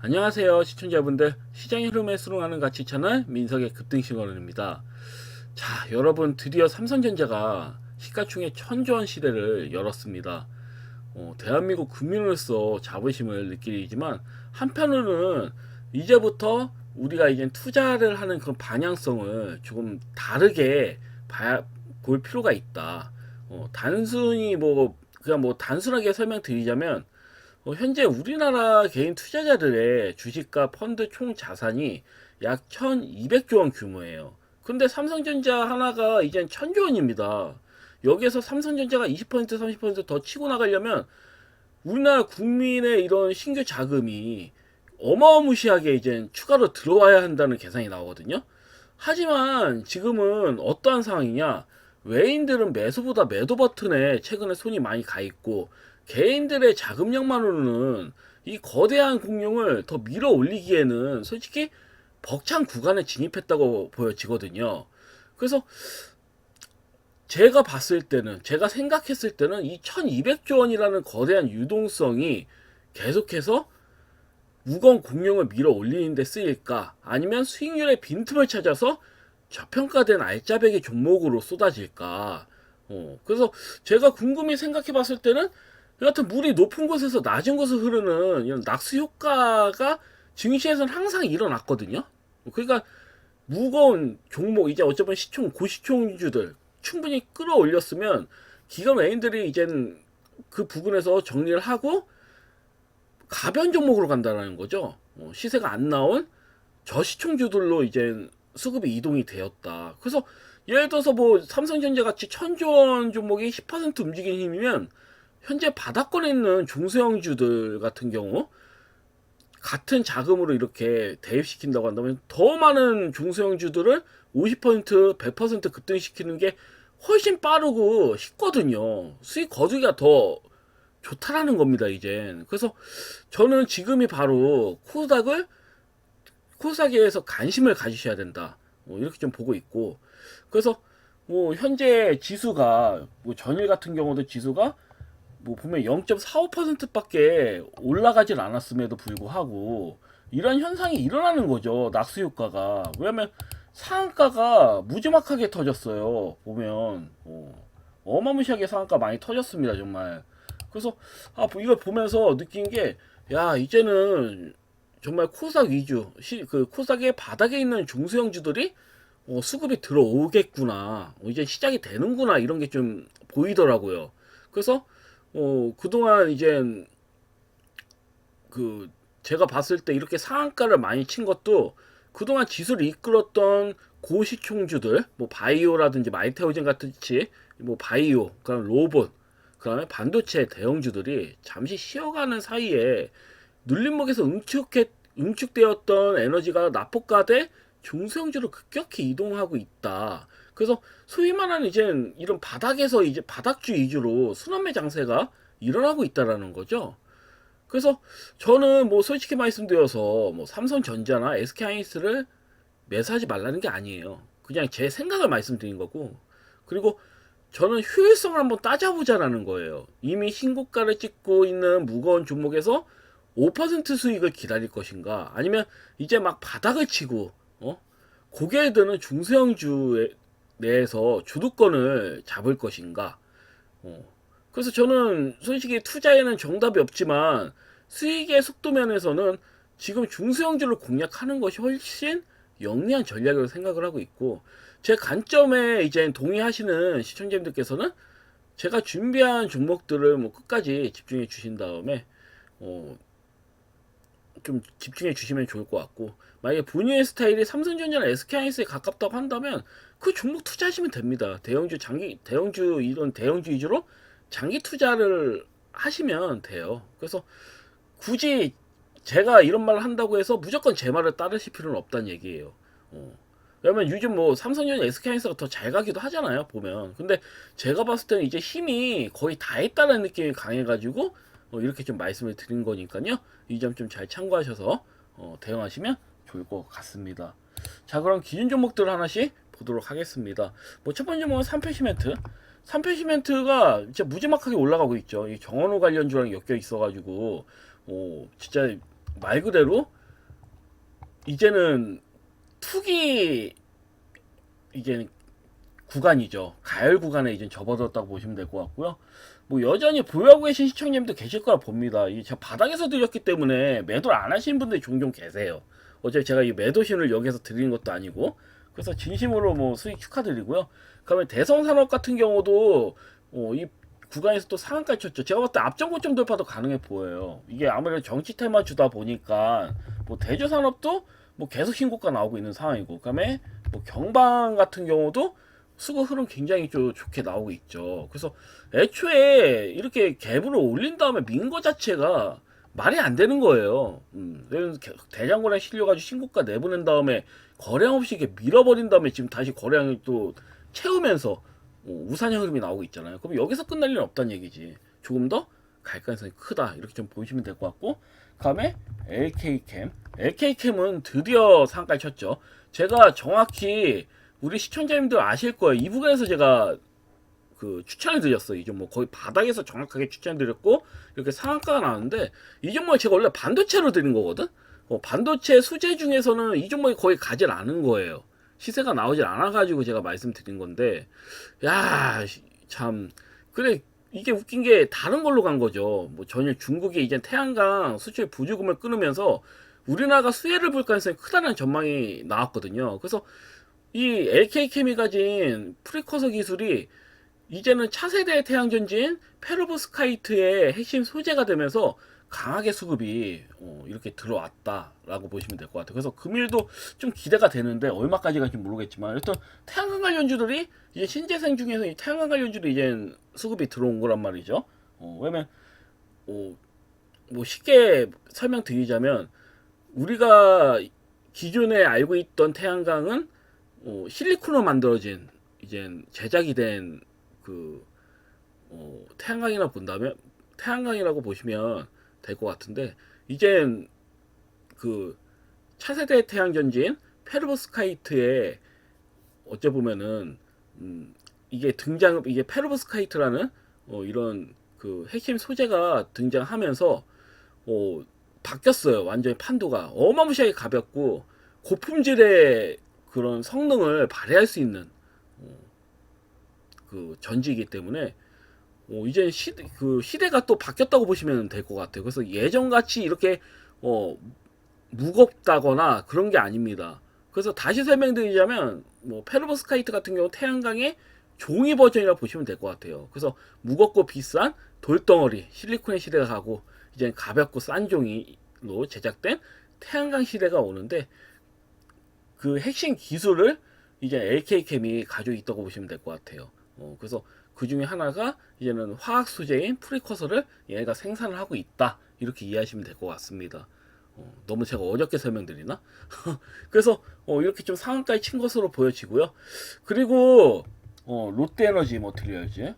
안녕하세요 시청자분들, 시장의 흐름에 수긍하는 가치 채널 민석의 급등시간입니다. 자, 여러분, 드디어 삼성전자가 시가총액 1000조원 시대를 열었습니다. 대한민국 국민으로서 자부심을 느끼지만, 한편으로는 이제부터 우리가 이제 투자를 하는 그런 방향성을 조금 다르게 볼 필요가 있다. 단순히 그냥 단순하게 설명드리자면, 현재 우리나라 개인 투자자들의 주식과 펀드 총 자산이 약 1200조 원 규모예요. 근데 삼성전자 하나가 이젠 1000조 원입니다. 여기에서 삼성전자가 20% 30%더 치고 나가려면 우리나라 국민의 이런 신규 자금이 어마무시하게 이제 추가로 들어와야 한다는 계산이 나오거든요. 하지만 지금은 어떠한 상황이냐? 외인들은 매수보다 매도 버튼에 최근에 손이 많이 가 있고, 개인들의 자금력만으로는 이 거대한 공룡을 더 밀어 올리기에는 솔직히 벅찬 구간에 진입했다고 보여지거든요. 그래서 제가 생각했을 때는 이 1200조 원이라는 거대한 유동성이 계속해서 무거운 공룡을 밀어 올리는 데 쓰일까? 아니면 수익률의 빈틈을 찾아서 저평가된 알짜배기 종목으로 쏟아질까? 그래서 제가 궁금히 생각해 봤을 때는, 여하튼 물이 높은 곳에서 낮은 곳을 흐르는 이런 낙수 효과가 증시에서는 항상 일어났거든요. 그러니까 무거운 종목, 이제 어쩌면 고시총주들 충분히 끌어올렸으면 기관 외인들이 이젠 그 부분에서 정리를 하고 가변 종목으로 간다는 거죠. 시세가 안 나온 저시총주들로 이제 수급이 이동이 되었다. 그래서 예를 들어서 삼성전자 같이 1000조 원 종목이 10% 움직이는 힘이면, 현재 바닥권에 있는 중소형주들 같은 경우 같은 자금으로 이렇게 대입시킨다고 한다면 더 많은 중소형주들을 50% 100% 급등시키는 게 훨씬 빠르고 쉽거든요. 수익 거두기가 더 좋다라는 겁니다, 이젠. 그래서 저는 지금이 바로 코스닥에서 관심을 가지셔야 된다, 이렇게 좀 보고 있고. 그래서 현재 지수가 전일 같은 경우도 지수가 보면 0.45%밖에 올라가질 않았음에도 불구하고 이런 현상이 일어나는 거죠. 낙수 효과가. 왜냐면 상한가가 무지막하게 터졌어요. 보면 어마무시하게 상한가 많이 터졌습니다, 정말. 그래서 이걸 보면서 느낀 게, 야, 이제는 정말 코스닥 위주, 그 코스닥의 바닥에 있는 중소형주들이 수급이 들어오겠구나, 이제 시작이 되는구나, 이런 게 좀 보이더라고요. 그래서 그동안 이제 그 제가 봤을 때 이렇게 상한가를 많이 친 것도, 그동안 지수를 이끌었던 고시총주들, 바이오라든지 마이테오젠 같이, 바이오, 그다음 로봇, 그다음에 반도체 대형주들이 잠시 쉬어가는 사이에 눌림목에서 응축되었던 에너지가 낙폭과대 중소형주로 급격히 이동하고 있다. 그래서 소위 말하는 이제 이런 바닥에서 이제 바닥주 위주로 순환매 장세가 일어나고 있다라는 거죠. 그래서 저는 솔직히 말씀드려서 삼성전자나 SK하이닉스를 매수하지 말라는 게 아니에요. 그냥 제 생각을 말씀드린 거고, 그리고 저는 효율성을 한번 따져보자라는 거예요. 이미 신고가를 찍고 있는 무거운 종목에서 5% 수익을 기다릴 것인가, 아니면 이제 막 바닥을 치고 고개에 드는 중소형주 내에서 주도권을 잡을 것인가. 그래서 저는 솔직히 투자에는 정답이 없지만 수익의 속도 면에서는 지금 중소형주를 공략하는 것이 훨씬 영리한 전략으로 생각을 하고 있고, 제 관점에 이제 동의하시는 시청자님들께서는 제가 준비한 종목들을 끝까지 집중해 주신 다음에 좀 집중해 주시면 좋을 것 같고, 만약에 본인의 스타일이 삼성전자나 SK하이닉스에 가깝다고 한다면 그 종목 투자하시면 됩니다. 이런 대형주 위주로 장기 투자를 하시면 돼요. 그래서 굳이 제가 이런 말을 한다고 해서 무조건 제 말을 따르실 필요는 없다는 얘기예요. 왜냐면 요즘 삼성전자 SK하이닉스가 더 잘 가기도 하잖아요, 보면. 근데 제가 봤을 때는 이제 힘이 거의 다 했다는 느낌이 강해가지고 이렇게 좀 말씀을 드린 거니까요. 이 점 좀 잘 참고하셔서 대응하시면 좋을 것 같습니다. 자, 그럼 기준 종목들 하나씩 보도록 하겠습니다. 첫 번째 종목은 삼표시멘트. 삼표시멘트가 진짜 무지막하게 올라가고 있죠. 이 정원호 관련주랑 엮여 있어가지고 진짜 말 그대로 이제는 투기 이제 구간이죠. 가열 구간에 이제 접어들었다고 보시면 될 것 같고요. 뭐 여전히 보유하고 계신 시청자님도 계실 거라 봅니다. 이 제가 바닥에서 드렸기 때문에 매도를 안 하시는 분들이 종종 계세요. 어차피 제가 이 매도신을 여기서 드리는 것도 아니고, 그래서 진심으로 뭐 수익 축하드리고요. 그러면 대성산업 같은 경우도 이 구간에서 또 상한가 쳤죠. 제가 봤을 때 앞전 고점 돌파도 가능해 보여요. 이게 아무래도 정치 테마 주다 보니까 뭐 대조산업도 뭐 계속 신고가 나오고 있는 상황이고, 그다음에 뭐 경방 같은 경우도 수급 흐름 굉장히 좀 좋게 나오고 있죠. 그래서 애초에 이렇게 갭으로 올린 다음에 민 거 자체가 말이 안 되는 거예요. 대장고량 실려가지고 신고가 내보낸 다음에 거래량 없이 이렇게 밀어버린 다음에 지금 다시 거래량을 또 채우면서 우상향 흐름이 나오고 있잖아요. 그럼 여기서 끝날 일은 없다는 얘기지. 조금 더 갈 가능성이 크다. 이렇게 좀 보시면 될 것 같고, 다음에 LK캠. LK캠은 드디어 상가를 쳤죠. 제가 정확히 우리 시청자님들 아실 거예요. 이 부분에서 제가 그 추천을 드렸어요. 이 종목 거의 바닥에서 정확하게 추천을 드렸고, 이렇게 상한가가 나왔는데, 이 종목을 제가 원래 반도체로 드린 거거든. 반도체 수제 중에서는 이 종목이 거의 가질 않은 거예요. 시세가 나오질 않아가지고 제가 말씀드린 건데, 야, 참 그래. 이게 웃긴 게 다른 걸로 간 거죠. 뭐 전혀 중국이 이제 태양광 수출 부주금을 끊으면서 우리나라가 수혜를 볼 가능성이 크다는 전망이 나왔거든요. 그래서 이 LK캠이 가진 프리커서 기술이 이제는 차세대 태양전지인 페로브스카이트의 핵심 소재가 되면서 강하게 수급이 이렇게 들어왔다라고 보시면 될 것 같아요. 그래서 금일도 좀 기대가 되는데 얼마까지 갈지 모르겠지만, 일단 태양광 관련주들이 이제 신재생 중에서 이 태양광 관련주도 이제 수급이 들어온 거란 말이죠. 왜냐면 뭐 쉽게 설명드리자면, 우리가 기존에 알고 있던 태양광은 실리콘으로 만들어진 이제 제작이 된 그 태양광이라 본다면 태양광이라고 보시면 될 것 같은데, 이젠 그 차세대 태양전지인 페르보스카이트의 어째 보면은 이게 페르보스카이트라는 이런 그 핵심 소재가 등장하면서 바뀌었어요. 완전히 판도가 어마무시하게 가볍고 고품질의 그런 성능을 발휘할 수 있는 그 전지이기 때문에 이제 시대가 또 바뀌었다고 보시면 될 것 같아요. 그래서 예전같이 이렇게 무겁다거나 그런 게 아닙니다. 그래서 다시 설명드리자면, 뭐 페르보스카이트 같은 경우 태양광의 종이 버전이라고 보시면 될 것 같아요. 그래서 무겁고 비싼 돌덩어리 실리콘의 시대가 가고, 이제 가볍고 싼 종이로 제작된 태양광 시대가 오는데, 그 핵심 기술을 이제 LK캠이 가지고 있다고 보시면 될 것 같아요. 그래서 그 중에 하나가 이제는 화학 소재인 프리커서를 얘가 생산을 하고 있다, 이렇게 이해하시면 될 것 같습니다. 너무 제가 어렵게 설명드리나? 그래서 이렇게 좀 상한가에 친 것으로 보여지고요. 그리고 롯데에너지 머티리얼즈,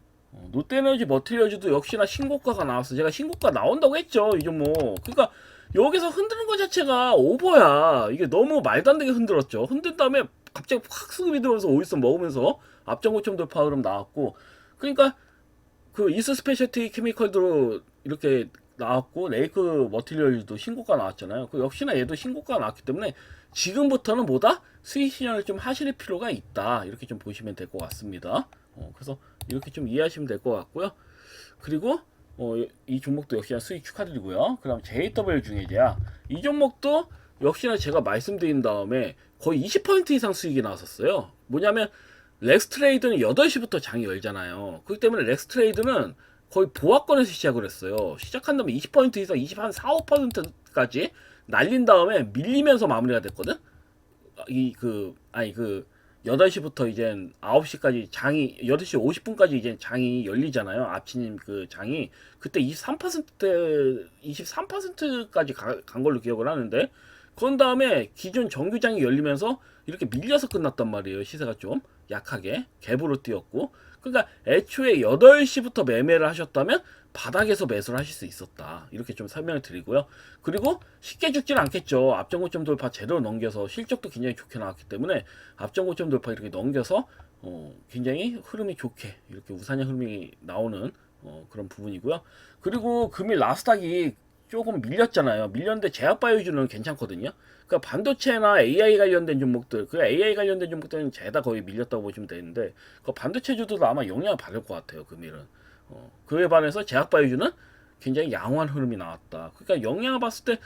롯데에너지 머티리얼즈도 역시나 신고가가 나왔어. 제가 신고가 나온다고 했죠, 이 종목. 그러니까 여기서 흔드는 것 자체가 오버야. 이게 너무 말도 안 되게 흔들었죠. 흔든 다음에 갑자기 확 수급이 들어오면서 오일선 먹으면서 앞전 고점 돌파 흐름 나왔고, 그러니까 그 이스 스페셜티 케미컬도 이렇게 나왔고, 레이크 머티리얼도 신고가 나왔잖아요. 그 역시나 얘도 신고가 나왔기 때문에 지금부터는 뭐다 수익 실현을 좀 하실 필요가 있다, 이렇게 좀 보시면 될 것 같습니다. 그래서 이렇게 좀 이해하시면 될 것 같고요. 그리고 이 종목도 역시나 수익 축하드리고요. 그 다음 JW 중해제야, 이 종목도 역시나 제가 말씀드린 다음에 거의 20% 이상 수익이 나왔었어요. 뭐냐면 렉스트레이드는 8시부터 장이 열잖아요. 그렇기 때문에 렉스트레이드는 거의 보합권에서 시작을 했어요. 시작한 다음에 20% 이상 24, 5%까지 날린 다음에 밀리면서 마무리가 됐거든. 8시부터 이제 9시까지 장이, 8시 50분까지 이제 장이 열리잖아요. 아침 그 장이. 그때 23%까지 간 걸로 기억을 하는데, 그런 다음에 기존 정규장이 열리면서 이렇게 밀려서 끝났단 말이에요. 시세가 좀 약하게 갭으로 뛰었고, 그러니까 애초에 8시부터 매매를 하셨다면 바닥에서 매수를 하실 수 있었다, 이렇게 좀 설명을 드리고요. 그리고 쉽게 죽지는 않겠죠. 앞전고점 돌파 제대로 넘겨서 실적도 굉장히 좋게 나왔기 때문에 앞전고점 돌파 이렇게 넘겨서 굉장히 흐름이 좋게 이렇게 우상향 흐름이 나오는 그런 부분이고요. 그리고 금일 나스닥이 조금 밀렸잖아요. 밀렸는데 제약바이오주는 괜찮거든요. 그러니까 반도체나 AI 관련된 종목들, 그 AI 관련된 종목들은 죄다 거의 밀렸다고 보시면 되는데, 그 반도체주도 아마 영향을 받을 것 같아요. 금일은. 그에 반해서 제약바이오주는 굉장히 양호한 흐름이 나왔다. 그러니까 영향을 봤을 때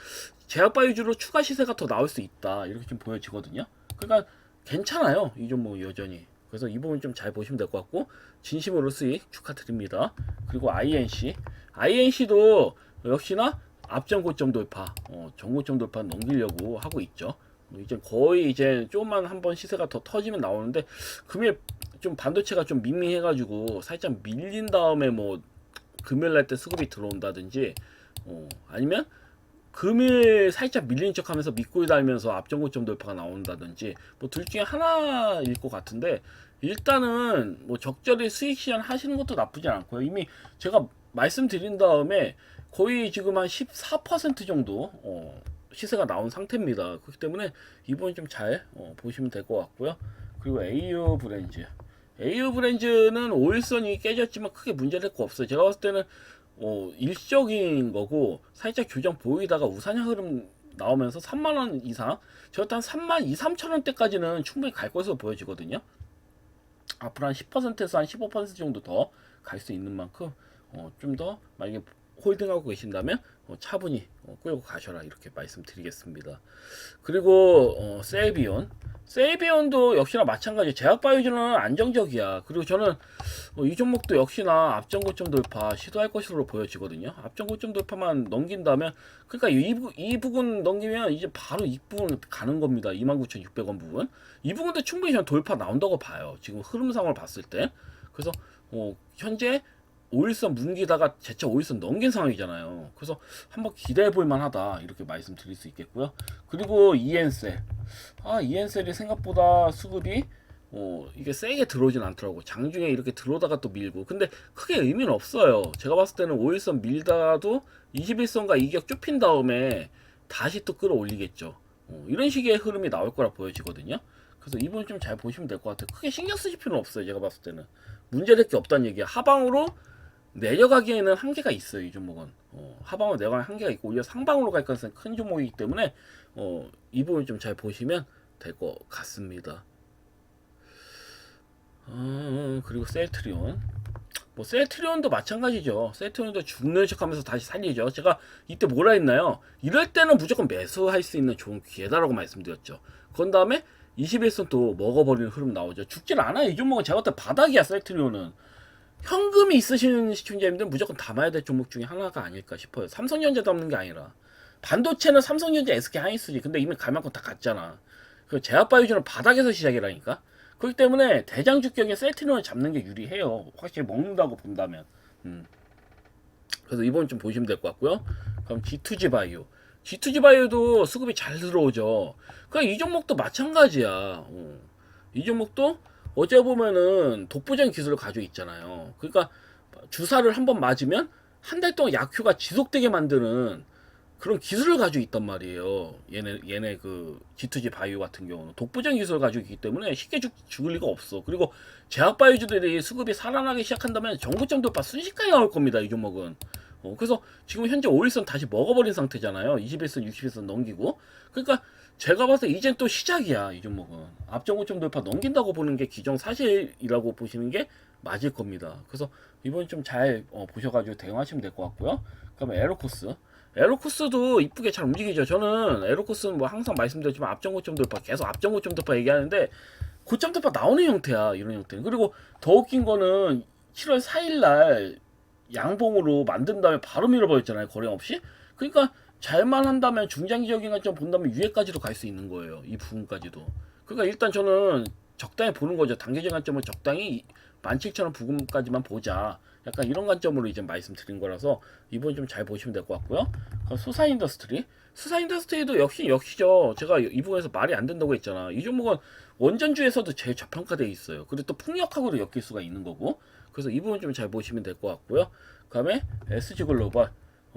제약바이오주로 추가 시세가 더 나올 수 있다. 이렇게 좀 보여지거든요. 그러니까 괜찮아요. 이 종목 여전히. 그래서 이 부분 좀 잘 보시면 될 것 같고, 진심으로 수익 축하드립니다. 그리고 INC도 역시나 앞전 고점 돌파, 전고점 돌파 넘기려고 하고 있죠. 이제 거의 이제 조금만 한번 시세가 더 터지면 나오는데, 금일 좀 반도체가 좀 밍밍해가지고 살짝 밀린 다음에 뭐 금요일 날 때 수급이 들어온다든지, 아니면 금일 살짝 밀린 척 하면서 밑꼬리 달면서 앞전 고점 돌파가 나온다든지, 뭐 둘 중에 하나일 것 같은데, 일단은 뭐 적절히 수익 실현 하시는 것도 나쁘지 않고요. 이미 제가 말씀드린 다음에 거의 지금 한 14% 정도 시세가 나온 상태입니다. 그렇기 때문에 이번 좀 잘 보시면 될 것 같고요. 그리고 AU 브랜즈는 5일선이 깨졌지만 크게 문제될 거 없어요. 제가 봤을 때는 일시적인 거고, 살짝 교정 보이다가 우상향 흐름 나오면서 3만원 이상, 저한테 한 3만 2, 3천원대까지는 충분히 갈 것으로 보여지거든요. 앞으로 한 10%에서 한 15% 정도 더 갈 수 있는 만큼 좀 더 만약에 홀딩하고 계신다면 차분히 끌고 가셔라, 이렇게 말씀드리겠습니다. 그리고 세이비온도 역시나 마찬가지. 제약바이오주는 안정적이야. 그리고 저는 이 종목도 역시나 앞전 고점 돌파 시도할 것으로 보여지거든요. 앞전 고점 돌파만 넘긴다면, 그러니까 이 부분 넘기면 이제 바로 이 부분 가는 겁니다. 29,600원 부분. 이 부분도 충분히 저는 돌파 나온다고 봐요. 지금 흐름상을 봤을 때. 그래서 현재 5일선 뭉기다가 재차 5일선 넘긴 상황이잖아요. 그래서 한번 기대해 볼 만하다, 이렇게 말씀드릴 수 있겠고요. 그리고 이엔셀이 생각보다 수급이 이게 세게 들어오진 않더라고. 장중에 이렇게 들어오다가 또 밀고. 근데 크게 의미는 없어요. 제가 봤을 때는 5일선 밀다가도 21선과 이격 좁힌 다음에 다시 또 끌어올리겠죠. 이런 식의 흐름이 나올 거라 보여지거든요. 그래서 이 부분 좀 잘 보시면 될 것 같아요. 크게 신경 쓰실 필요는 없어요. 제가 봤을 때는 문제될 게 없다는 얘기야. 하방으로 내려가기에는 한계가 있어요. 이 종목은 하방으로 내려가는 한계가 있고, 오히려 상방으로 갈 가능성이 큰 종목이기 때문에 이 부분 좀 잘 보시면 될 것 같습니다. 그리고 셀트리온도 마찬가지죠. 셀트리온도 죽는 척하면서 다시 살리죠. 제가 이때 뭐라 했나요? 이럴 때는 무조건 매수할 수 있는 좋은 기회다라고 말씀드렸죠. 그런 다음에 21선 또 먹어버리는 흐름 나오죠. 죽질 않아요. 이 종목은 제가 볼 때 바닥이야. 셀트리온은 현금이 있으신 시청자님들 무조건 담아야 될 종목 중에 하나가 아닐까 싶어요. 삼성전자 담는 게 아니라, 반도체는 삼성전자, SK 하이닉스지. 근데 이미 갈 만큼 다 갔잖아. 그 제약바이오주는 바닥에서 시작이라니까. 그렇기 때문에 대장주격의 셀트리온을 잡는 게 유리해요. 확실히 먹는다고 본다면. 그래서 이번 좀 보시면 될 것 같고요. 그럼 G2G 바이오도 수급이 잘 들어오죠. 그러니까 이 종목도 마찬가지야. 이 종목도 어제 보면은 독보적인 기술을 가지고 있잖아요. 그러니까 주사를 한번 맞으면 한 달 동안 약효가 지속되게 만드는 그런 기술을 가지고 있단 말이에요. 얘네 그 G2G 바이오 같은 경우는 독보적인 기술을 가지고 있기 때문에 쉽게 죽을 리가 없어. 그리고 제약바이오주들이 수급이 살아나기 시작한다면 정고점 돌파 순식간에 나올 겁니다. 이 종목은. 그래서 지금 현재 5일선 다시 먹어버린 상태잖아요. 21선, 60일선 넘기고. 그러니까 제가 봤을 때 이젠 또 시작이야. 이 종목은 앞정고점 돌파 넘긴다고 보는 게 기정사실이라고 보시는 게 맞을 겁니다. 그래서 이번 좀 잘 보셔가지고 대응하시면 될 것 같고요. 그러면 에로코스도 이쁘게 잘 움직이죠. 저는 에로코스는 뭐 항상 말씀드렸지만 앞정고점 돌파, 계속 앞정고점 돌파 얘기하는데 고점 돌파 나오는 형태야. 이런 형태. 그리고 더 웃긴 거는 7월 4일날 양봉으로 만든 다음에 바로 밀어버렸잖아요. 거래 없이. 그러니까 잘만 한다면 중장기적인 관점 본다면 위에까지도 갈 수 있는 거예요. 이 부분까지도. 그러니까 일단 저는 적당히 보는 거죠. 단계적 관점을 적당히 17,000원 부근까지만 보자. 약간 이런 관점으로 이제 말씀드린 거라서 이번 좀 잘 보시면 될 것 같고요. 수사인더스트리도 역시죠. 제가 이 부분에서 말이 안 된다고 했잖아. 이 종목은 원전주에서도 제일 저평가되어 있어요. 그리고 또 풍력하고도 엮일 수가 있는 거고. 그래서 이 부분 좀 잘 보시면 될 것 같고요. 그 다음에 SG글로벌.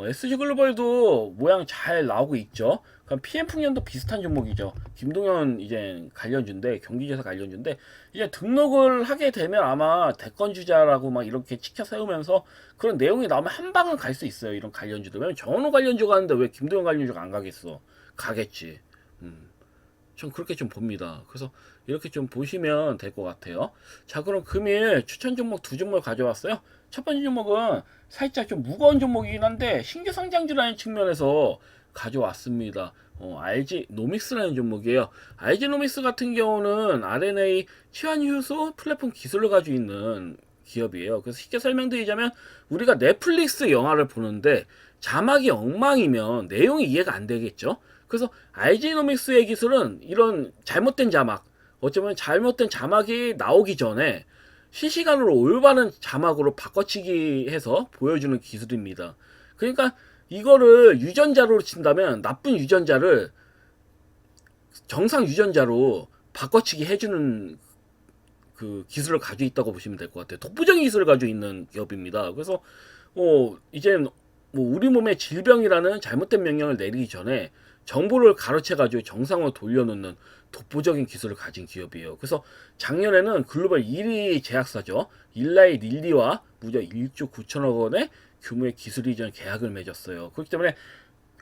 SG 글로벌도 모양 잘 나오고 있죠. 그럼 PM 풍년도 비슷한 종목이죠. 김동현 이제 관련주인데, 경기지사 관련주인데, 이제 등록을 하게 되면 아마 대권 주자라고 막 이렇게 치켜 세우면서 그런 내용이 나오면 한 방은 갈 수 있어요. 이런 관련주도. 왜냐면 정원호 관련주가 하는데 왜 김동현 관련주가 안 가겠어? 가겠지. 전 그렇게 좀 봅니다. 그래서 이렇게 좀 보시면 될 것 같아요. 자, 그럼 금일 추천 종목 두 종목 가져왔어요. 첫 번째 종목은 살짝 좀 무거운 종목이긴 한데 신규 상장주라는 측면에서 가져왔습니다. RG 노믹스라는 종목이에요. RG 노믹스 같은 경우는 RNA 치환 효소 플랫폼 기술을 가지고 있는 기업이에요. 그래서 쉽게 설명드리자면 우리가 넷플릭스 영화를 보는데 자막이 엉망이면 내용이 이해가 안 되겠죠. 그래서 RG노믹스의 기술은 이런 잘못된 자막, 어쩌면 잘못된 자막이 나오기 전에 실시간으로 올바른 자막으로 바꿔치기 해서 보여주는 기술입니다. 그러니까 이거를 유전자로 친다면 나쁜 유전자를 정상 유전자로 바꿔치기 해주는 그 기술을 가지고 있다고 보시면 될 것 같아요. 독보적인 기술을 가지고 있는 기업입니다. 그래서 이제 뭐 우리 몸에 질병이라는 잘못된 명령을 내리기 전에 정보를 가로채 가지고 정상으로 돌려놓는 독보적인 기술을 가진 기업이에요. 그래서 작년에는 글로벌 1위 제약사죠. 일라이 릴리와 무려 1조 9천억 원의 규모의 기술 이전 계약을 맺었어요. 그렇기 때문에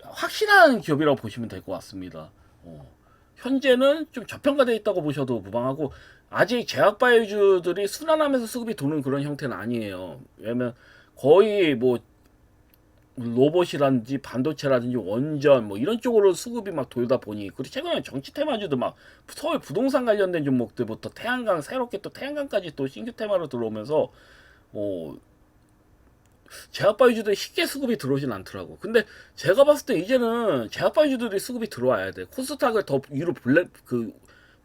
확실한 기업이라고 보시면 될 것 같습니다. 현재는 좀 저평가되어 있다고 보셔도 무방하고 아직 제약바이오주들이 순환하면서 수급이 도는 그런 형태는 아니에요. 왜냐면 거의 뭐 로봇이라든지 반도체라든지 원전 뭐 이런 쪽으로 수급이 막 돌다 보니 그리고 최근에 정치 테마주도 막 서울 부동산 관련된 종목들부터 태양광 새롭게 또 태양광까지 또 신규 테마로 들어오면서 제약바이오주들이 쉽게 수급이 들어오진 않더라고. 근데 제가 봤을 때 이제는 제약바이오주들이 수급이 들어와야 돼. 코스닥을 더 위로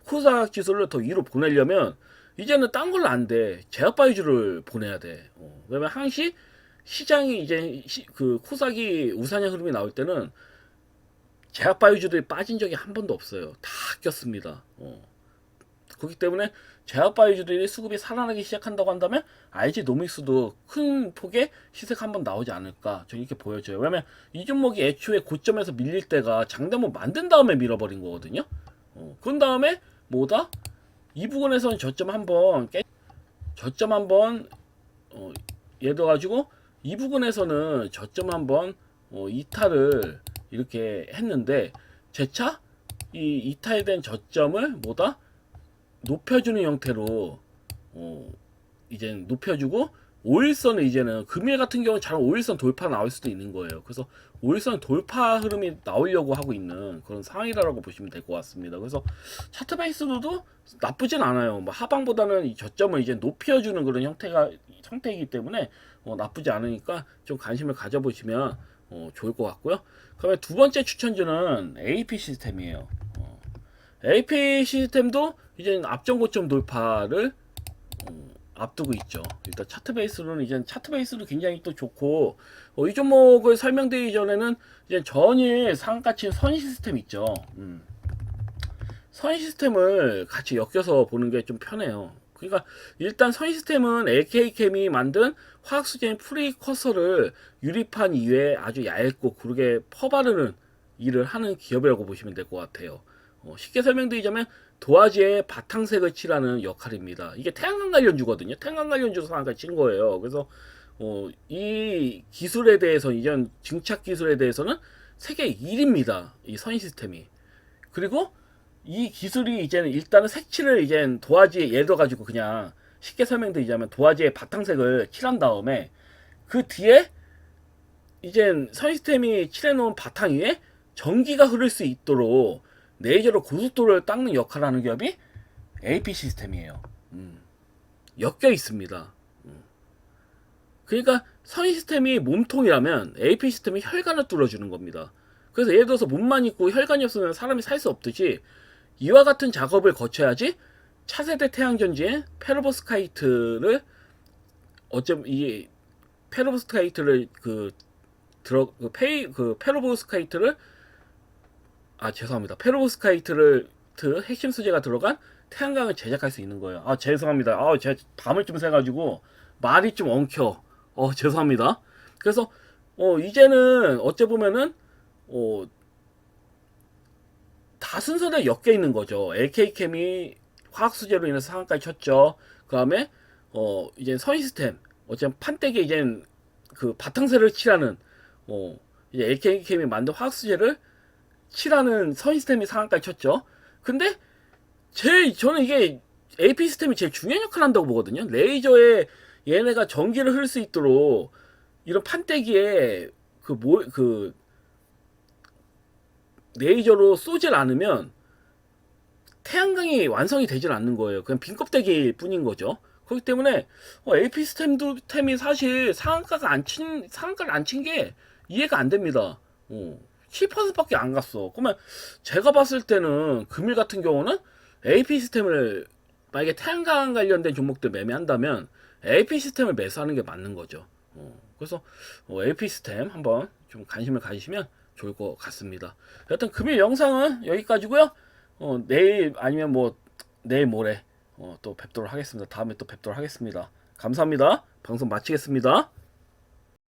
코스닥 지수를 더 위로 보내려면 이제는 딴 걸로 안 돼. 제약바이오주를 보내야 돼. 왜냐면 항시 시장이 이제 그 코스닥이 우상향 흐름이 나올 때는 제약바이오주들이 빠진 적이 한 번도 없어요. 다 꼈습니다. 그렇기 때문에 제약바이오주들이 수급이 살아나기 시작한다고 한다면 RG 노믹스도 큰 폭의 시세가 한번 나오지 않을까 저는 이렇게 보여져요. 왜냐면 이 종목이 애초에 고점에서 밀릴 때가 장대모 만든 다음에 밀어버린 거거든요. 그런 다음에 뭐다? 이 부분에서는 저점 한번 예를 들어 가지고 이 부분에서는 저점 한번 이탈을 이렇게 했는데 재차 이 이탈된 저점을 뭐다? 높여주는 형태로 이제 높여주고 5일선은 이제는 금일 같은 경우는 잘 5일선 돌파 나올 수도 있는 거예요. 그래서 5일선 돌파 흐름이 나오려고 하고 있는 그런 상황이라고 보시면 될 것 같습니다. 그래서 차트 베이스로도 나쁘진 않아요. 뭐 하방보다는 이 저점을 이제 높여주는 그런 형태이기 때문에 나쁘지 않으니까 좀 관심을 가져보시면 좋을 것 같고요. 그다음에 두 번째 추천주는 AP 시스템이에요. AP 시스템도 이제 앞전 고점 돌파를 앞두고 있죠. 일단 차트 베이스로는 이제 차트 베이스도 굉장히 또 좋고 이 종목을 설명드리기 전에는 이제 전일 상가친 선 시스템 있죠. 선 시스템을 같이 엮여서 보는 게 좀 편해요. 그러니까 일단 선 시스템은 LK캠이 만든 화학수제인 프리커서를 유리판 이외에 아주 얇고 구르게 퍼바르는 일을 하는 기업이라고 보시면 될 것 같아요. 쉽게 설명드리자면 도화지에 바탕색을 칠하는 역할입니다. 이게 태양광 관련주거든요. 태양광 관련주로 상한가 친 거예요. 그래서 이 기술에 대해서 이전 증착 기술에 대해서는 세계 1위입니다. 이 선 시스템이. 그리고 이 기술이 이제는 일단은 색칠을 이제 도화지에 예를 들어 가지고 그냥 쉽게 설명드리자면 도화지에 바탕색을 칠한 다음에 그 뒤에 이제 선 시스템이 칠해놓은 바탕 위에 전기가 흐를 수 있도록 레이저로 고속도로를 닦는 역할을 하는 기업이 AP 시스템이에요. 엮여 있습니다. 그러니까 선 시스템이 몸통이라면 AP 시스템이 혈관을 뚫어주는 겁니다. 그래서 예를 들어서 몸만 있고 혈관이 없으면 사람이 살 수 없듯이 이와 같은 작업을 거쳐야지 차세대 태양전지의 페로보스카이트를 어쩜 이 페로보스카이트를 페로보스카이트를 죄송합니다. 페로보스카이트를 핵심 소재가 들어간 태양광을 제작할 수 있는 거예요. 죄송합니다. 제가 밤을 좀 새가지고 말이 좀 엉켜. 죄송합니다. 그래서 이제는 어째 보면은 어, 다 순서대로 엮여 있는 거죠. LK캠이 화학 수재로 인해서 상한가를 쳤죠. 그 다음에 이제 서인시스템 어쨌든 판때기에 이제 그 바탕세를 칠하는 이제 LK캠이 만든 화학 수재를 칠하는 서인시스템이 상한가를 쳤죠. 근데 저는 이게 AP 시스템이 제일 중요한 역할을 한다고 보거든요. 레이저에 얘네가 전기를 흐를 수 있도록 이런 판때기에 그 레이저로 쏘질 않으면 태양광이 완성이 되질 않는 거예요. 그냥 빈 껍데기일 뿐인 거죠. 그렇기 때문에 AP 시스템이 사실 상한가를 안 친 게 이해가 안 됩니다. 7%밖에 안 갔어. 그러면 제가 봤을 때는 금일 같은 경우는 AP 시스템을 만약에 태양광 관련된 종목들 매매한다면 AP 시스템을 매수하는 게 맞는 거죠. 그래서 AP 시스템 한번 좀 관심을 가지시면 좋을 것 같습니다. 여튼 금일 영상은 여기까지고요. 내일 아니면 뭐 내일 모레 또 뵙도록 하겠습니다. 다음에 또 뵙도록 하겠습니다. 감사합니다. 방송 마치겠습니다.